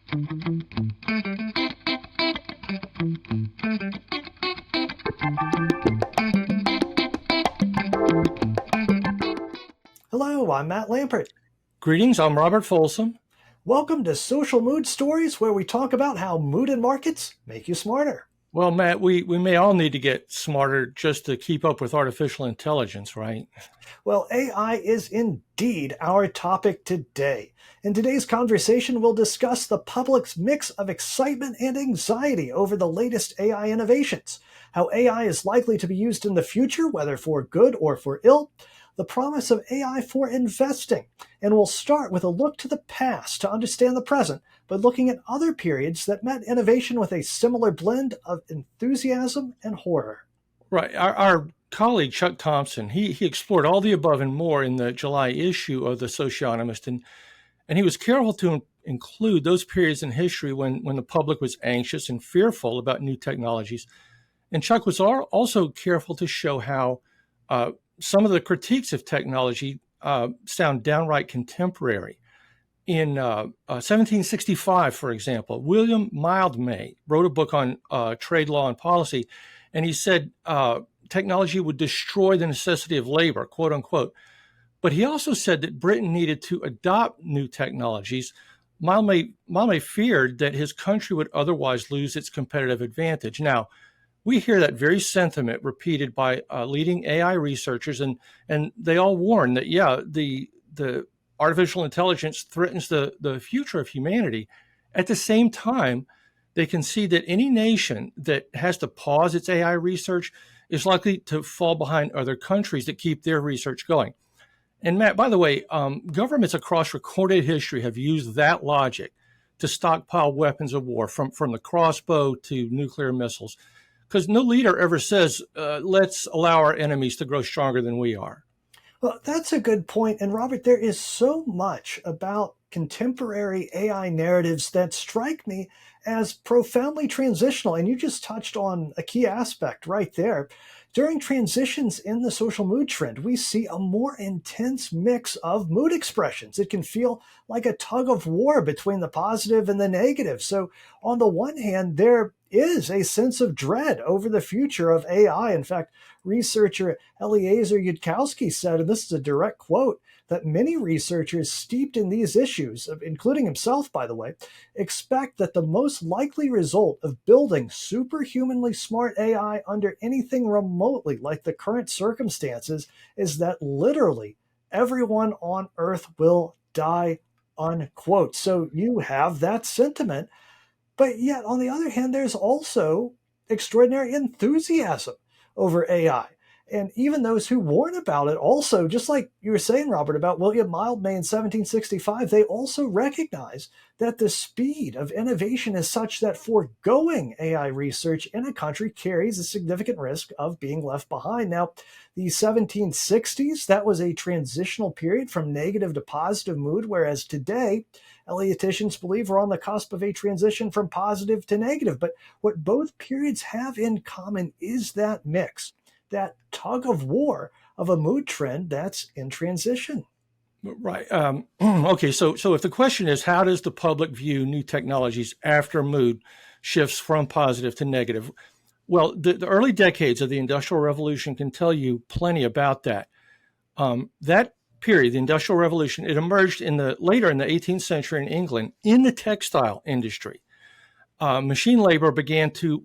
Hello, I'm Matt Lampert. Greetings, I'm Robert Folsom. Welcome to Social Mood Stories, where we talk about how mood and markets make you smarter. Well, Matt, we may all need to get smarter just to keep up with artificial intelligence, right? Well, AI is indeed our topic today. In today's conversation, we'll discuss the public's mix of excitement and anxiety over the latest AI innovations, how AI is likely to be used in the future, whether for good or for ill, the promise of AI for investing, and we'll start with a look to the past to understand the present by looking at other periods that met innovation with a similar blend of enthusiasm and horror. Right. Our colleague Chuck Thompson, he explored all the above and more in the July issue of the Socionomist, and he was careful to include those periods in history when the public was anxious and fearful about new technologies. And Chuck was also careful to show how some of the critiques of technology sound downright contemporary. In 1765, for example, William Mildmay wrote a book on trade law and policy, and he said technology would destroy the necessity of labor, quote unquote. But he also said that Britain needed to adopt new technologies. Mildmay feared that his country would otherwise lose its competitive advantage. Now, we hear that very sentiment repeated by leading AI researchers, and they all warn that, yeah, the artificial intelligence threatens the future of humanity. At the same time, they can see that any nation that has to pause its AI research is likely to fall behind other countries that keep their research going. And Matt, by the way, governments across recorded history have used that logic to stockpile weapons of war, from the crossbow to nuclear missiles, because no leader ever says, let's allow our enemies to grow stronger than we are. Well, that's a good point. And Robert, there is so much about contemporary AI narratives that strike me as profoundly transitional. And you just touched on a key aspect right there. During transitions in the social mood trend, we see a more intense mix of mood expressions. It can feel like a tug of war between the positive and the negative. So, on the one hand, there is a sense of dread over the future of AI. In fact, researcher Elliott Yudkowsky said, and this is a direct quote, that many researchers steeped in these issues, including himself, by the way, expect that the most likely result of building superhumanly smart AI under anything remotely like the current circumstances is that literally everyone on Earth will die, unquote. So you have that sentiment. But yet, on the other hand, there's also extraordinary enthusiasm over AI. And even those who warn about it also, just like you were saying, Robert, about William Mildmay in 1765, they also recognize that the speed of innovation is such that foregoing AI research in a country carries a significant risk of being left behind. Now, the 1760s, that was a transitional period from negative to positive mood, whereas today, Elliotticians believe we're on the cusp of a transition from positive to negative. But what both periods have in common is that mix, that tug of war of a mood trend that's in transition. Right. Okay. So if the question is, how does the public view new technologies after mood shifts from positive to negative? Well, the early decades of the Industrial Revolution can tell you plenty about that. That period, the Industrial Revolution, it emerged later in the 18th century in England in the textile industry. Machine labor began to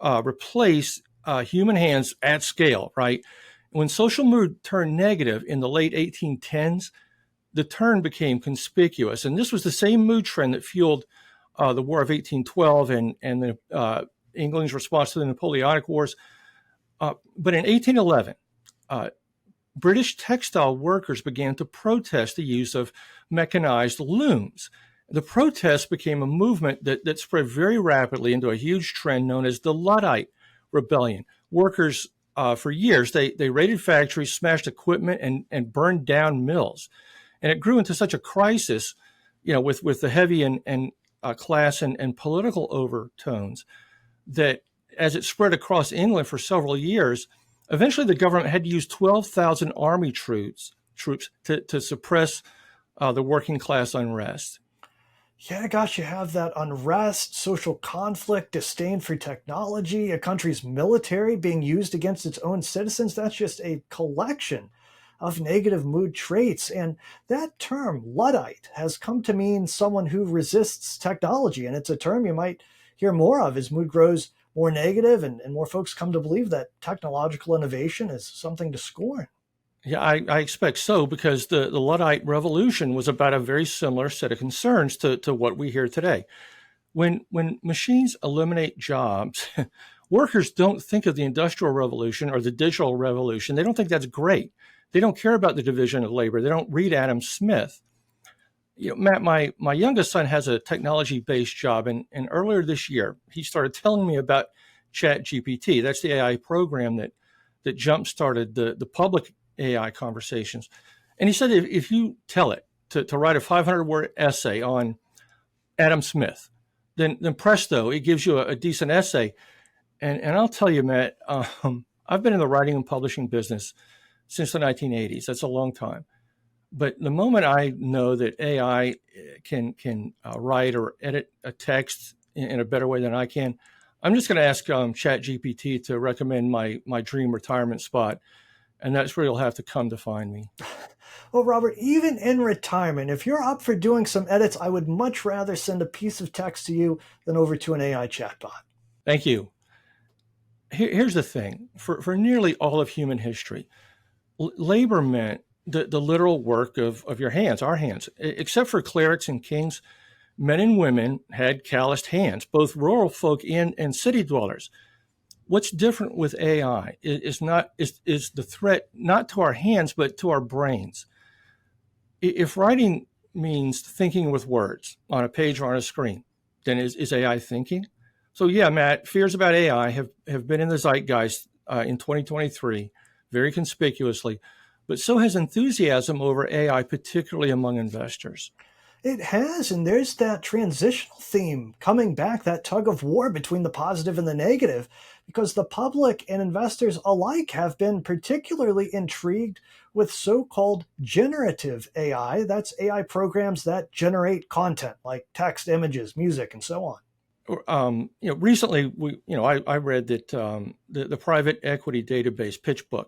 replace human hands at scale, right? When social mood turned negative in the late 1810s, the turn became conspicuous. And this was the same mood trend that fueled the War of 1812 and England's response to the Napoleonic Wars. But in 1811, British textile workers began to protest the use of mechanized looms. The protest became a movement that spread very rapidly into a huge trend known as the Luddite Rebellion. Workers, for years, they raided factories, smashed equipment, and burned down mills. And it grew into such a crisis, with the heavy and class and political overtones, that as it spread across England for several years, eventually the government had to use 12,000 army troops to suppress the working class unrest. Yeah, gosh, you have that unrest, social conflict, disdain for technology, a country's military being used against its own citizens. That's just a collection of negative mood traits. And that term, Luddite, has come to mean someone who resists technology. And it's a term you might hear more of as mood grows more negative and more folks come to believe that technological innovation is something to scorn. Yeah, I expect so because the Luddite revolution was about a very similar set of concerns to what we hear today. When machines eliminate jobs, workers don't think of the industrial revolution or the digital revolution. They don't think that's great. They don't care about the division of labor. They don't read Adam Smith. Matt, my youngest son has a technology based job, and earlier this year he started telling me about Chat GPT. That's the AI program that jump started the public AI conversations. And he said if you tell it to write a 500-word essay on Adam Smith, then presto, it gives you a decent essay. And I'll tell you, Matt, I've been in the writing and publishing business since the 1980s. That's a long time. But the moment I know that AI can write or edit a text in a better way than I can, I'm just going to ask ChatGPT to recommend my dream retirement spot, and that's where you'll have to come to find me. Well, Robert, even in retirement, if you're up for doing some edits, I would much rather send a piece of text to you than over to an AI chatbot. Thank you. Here's the thing: for nearly all of human history, labor meant the literal work of your hands, our hands. Except for clerics and kings, men and women had calloused hands, both rural folk and city dwellers. What's different with AI is the threat not to our hands but to our brains. If writing means thinking with words on a page or on a screen, then is AI thinking? So yeah, Matt, fears about AI have been in the zeitgeist in 2023 very conspicuously, but so has enthusiasm over AI, particularly among investors. It has, and there's that transitional theme coming back, that tug of war between the positive and the negative, because the public and investors alike have been particularly intrigued with so called generative AI. That's AI programs that generate content like text, images, music, and so on. Recently, I read that the private equity database PitchBook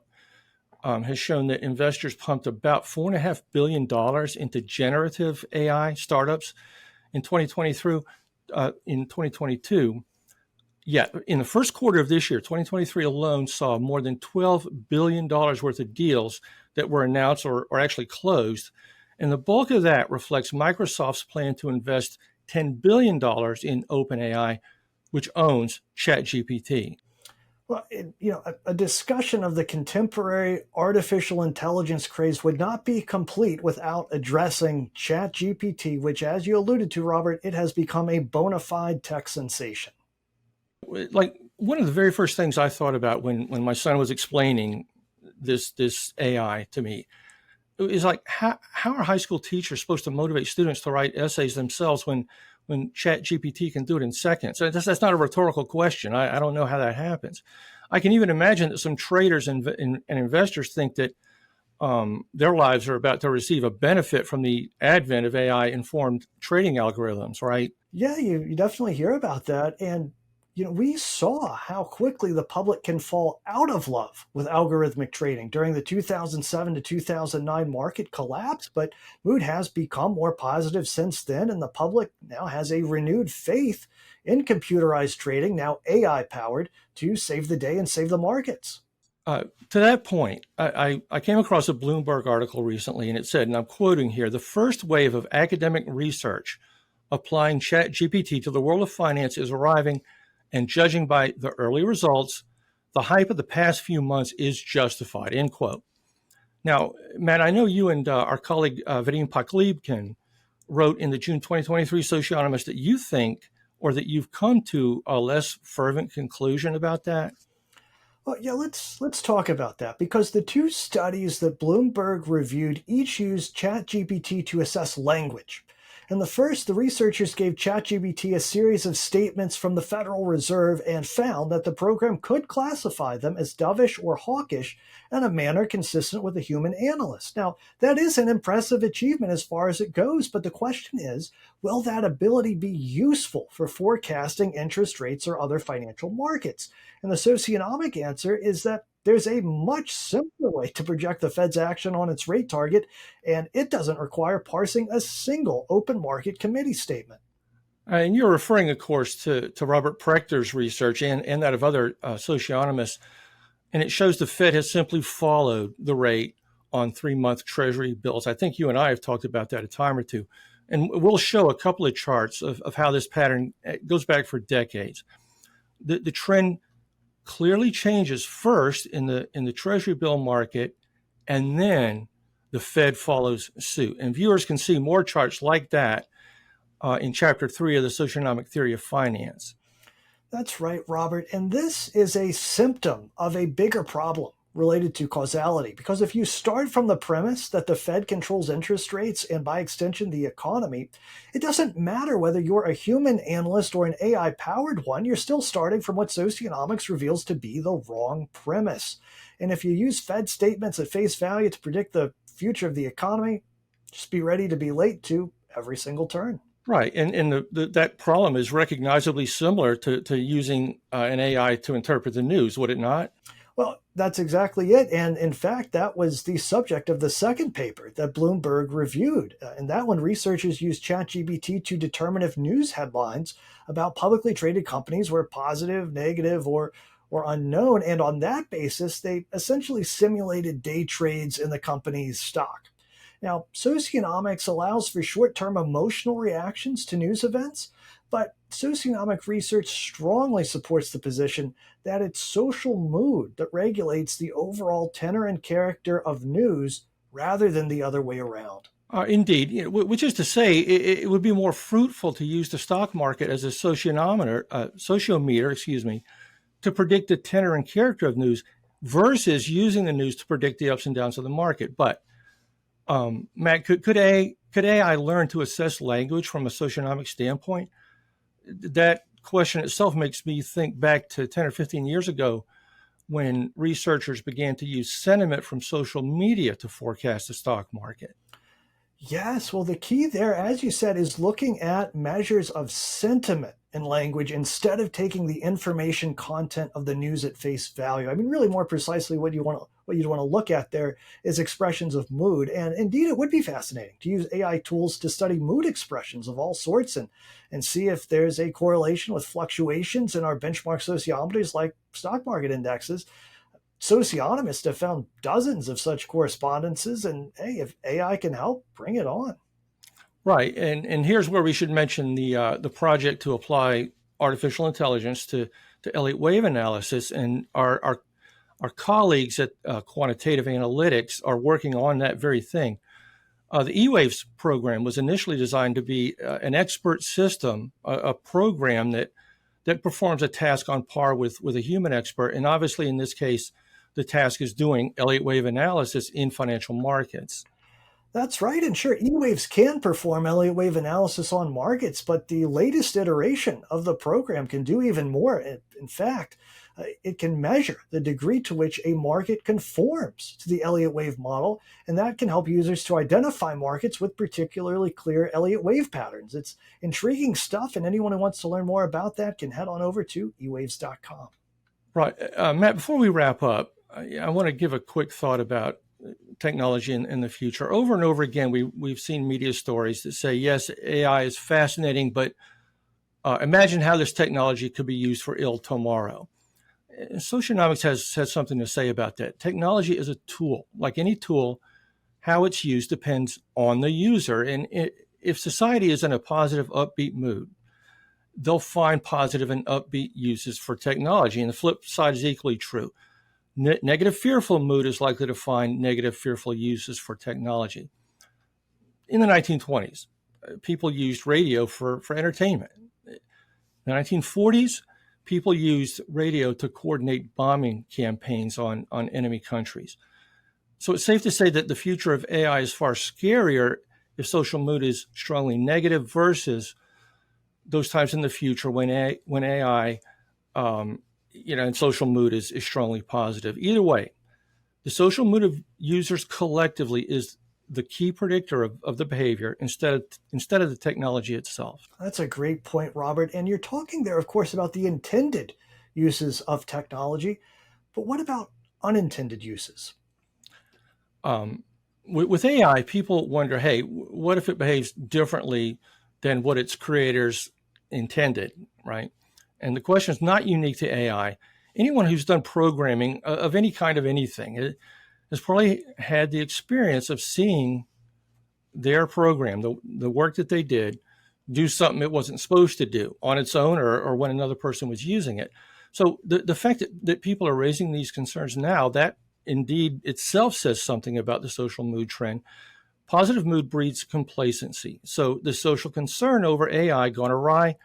has shown that investors pumped about $4.5 billion into generative AI startups in 2023. In 2022, yet in the first quarter of this year, 2023 alone saw more than $12 billion worth of deals that were announced or actually closed. And the bulk of that reflects Microsoft's plan to invest $10 billion in OpenAI, which owns ChatGPT. Well, a discussion of the contemporary artificial intelligence craze would not be complete without addressing ChatGPT, which, as you alluded to, Robert, it has become a bona fide tech sensation. Like one of the very first things I thought about when my son was explaining this AI to me is like how are high school teachers supposed to motivate students to write essays themselves when Chat GPT can do it in seconds? So that's not a rhetorical question. I don't know how that happens. I can even imagine that some traders and investors think that their lives are about to receive a benefit from the advent of AI informed trading algorithms, right? Yeah, you definitely hear about that. And, we saw how quickly the public can fall out of love with algorithmic trading during the 2007 to 2009 market collapse. But mood has become more positive since then, and the public now has a renewed faith in computerized trading, now AI powered, to save the day and save the markets. To that point, I came across a Bloomberg article recently, and it said, and I'm quoting here, the first wave of academic research applying Chat GPT to the world of finance is arriving, and judging by the early results, the hype of the past few months is justified, end quote. Now, Matt, I know you and our colleague Vadim Paklibkin wrote in the June 2023 Socionomics that you think, or that you've come to a less fervent conclusion about that. Well, yeah, let's talk about that because the two studies that Bloomberg reviewed each used ChatGPT to assess language. In the first, the researchers gave ChatGPT a series of statements from the Federal Reserve and found that the program could classify them as dovish or hawkish in a manner consistent with a human analyst. Now, that is an impressive achievement as far as it goes, but the question is, will that ability be useful for forecasting interest rates or other financial markets? And the socionomic answer is that there's a much simpler way to project the Fed's action on its rate target, and it doesn't require parsing a single open market committee statement. And you're referring, of course, to Robert Prechter's research and that of other socionomists. And it shows the Fed has simply followed the rate on 3-month Treasury bills. I think you and I have talked about that a time or two. And we'll show a couple of charts of how this pattern goes back for decades. The trend clearly changes first in the Treasury bill market, and then the Fed follows suit. And viewers can see more charts like that in Chapter 3 of the Socionomic Theory of Finance. That's right, Robert. And this is a symptom of a bigger problem related to causality. Because if you start from the premise that the Fed controls interest rates and by extension the economy, it doesn't matter whether you're a human analyst or an AI powered one, you're still starting from what socionomics reveals to be the wrong premise. And if you use Fed statements at face value to predict the future of the economy, just be ready to be late to every single turn. Right. And that problem is recognizably similar to using an AI to interpret the news, would it not? Well, that's exactly it. And in fact, that was the subject of the second paper that Bloomberg reviewed. In that one, researchers used ChatGPT to determine if news headlines about publicly traded companies were positive, negative, or unknown. And on that basis, they essentially simulated day trades in the company's stock. Now, socionomics allows for short-term emotional reactions to news events, but socionomic research strongly supports the position that it's social mood that regulates the overall tenor and character of news rather than the other way around. Indeed, which is to say, it would be more fruitful to use the stock market as a sociometer, to predict the tenor and character of news versus using the news to predict the ups and downs of the market. But Matt, could AI learn to assess language from a socionomic standpoint? That question itself makes me think back to 10 or 15 years ago when researchers began to use sentiment from social media to forecast the stock market. Yes, well, the key there, as you said, is looking at measures of sentiment in language instead of taking the information content of the news at face value. I mean, really, more precisely, what you'd want to look at there is expressions of mood. And indeed, it would be fascinating to use AI tools to study mood expressions of all sorts and see if there's a correlation with fluctuations in our benchmark sociometers like stock market indexes. Socionomists have found dozens of such correspondences, and hey, if AI can help, bring it on. Right, and here's where we should mention the project to apply artificial intelligence to Elliott wave analysis, and our colleagues at Quantitative Analytics are working on that very thing. The E-Waves program was initially designed to be an expert system, a program that performs a task on par with a human expert, and obviously in this case, the task is doing Elliott wave analysis in financial markets. That's right. And sure, E-Waves can perform Elliott wave analysis on markets, but the latest iteration of the program can do even more. In fact, it can measure the degree to which a market conforms to the Elliott wave model, and that can help users to identify markets with particularly clear Elliott wave patterns. It's intriguing stuff, and anyone who wants to learn more about that can head on over to ewaves.com. Right. Matt, before we wrap up, I want to give a quick thought about technology in the future. Over and over again, we've seen media stories that say, yes, AI is fascinating, but imagine how this technology could be used for ill tomorrow. Socionomics has something to say about that. Technology is a tool. Like any tool, how it's used depends on the user. And if society is in a positive, upbeat mood, they'll find positive and upbeat uses for technology. And the flip side is equally true. Negative, fearful mood is likely to find negative, fearful uses for technology. In the 1920s, people used radio for entertainment. In the 1940s, people used radio to coordinate bombing campaigns on enemy countries. So it's safe to say that the future of AI is far scarier if social mood is strongly negative versus those times in the future when AI, and social mood is strongly positive. Either way, the social mood of users collectively is the key predictor of the behavior instead of the technology itself. That's a great point, Robert. And you're talking there, of course, about the intended uses of technology. But what about unintended uses? Um, with AI, people wonder, hey, what if it behaves differently than what its creators intended, right? And the question is not unique to AI. Anyone who's done programming of any kind of anything has probably had the experience of seeing their program, the work that they did, do something it wasn't supposed to do on its own or when another person was using it. So the fact that people are raising these concerns now, that indeed itself says something about the social mood trend. Positive mood breeds complacency. So the social concern over AI gone awry,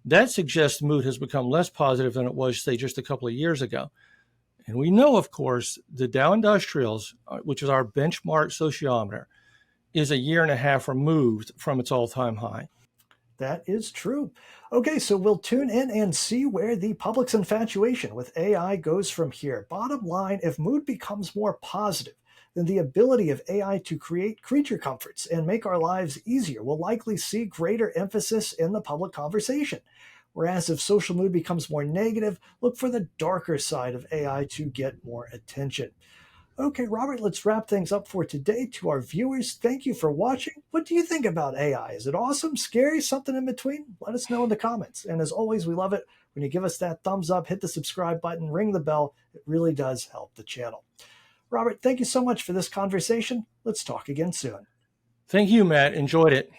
that suggests mood has become less positive than it was, say, just a couple of years ago. And we know, of course, the Dow Industrials, which is our benchmark sociometer, is a year and a half removed from its all-time high. That is true. Okay, so we'll tune in and see where the public's infatuation with AI goes from here. Bottom line, if mood becomes more positive, then the ability of AI to create creature comforts and make our lives easier will likely see greater emphasis in the public conversation. Whereas if social mood becomes more negative, look for the darker side of AI to get more attention. Okay, Robert, let's wrap things up for today. To our viewers, thank you for watching. What do you think about AI? Is it awesome, scary, something in between? Let us know in the comments. And as always, we love it when you give us that thumbs up, hit the subscribe button, ring the bell. It really does help the channel. Robert, thank you so much for this conversation. Let's talk again soon. Thank you, Matt. Enjoyed it.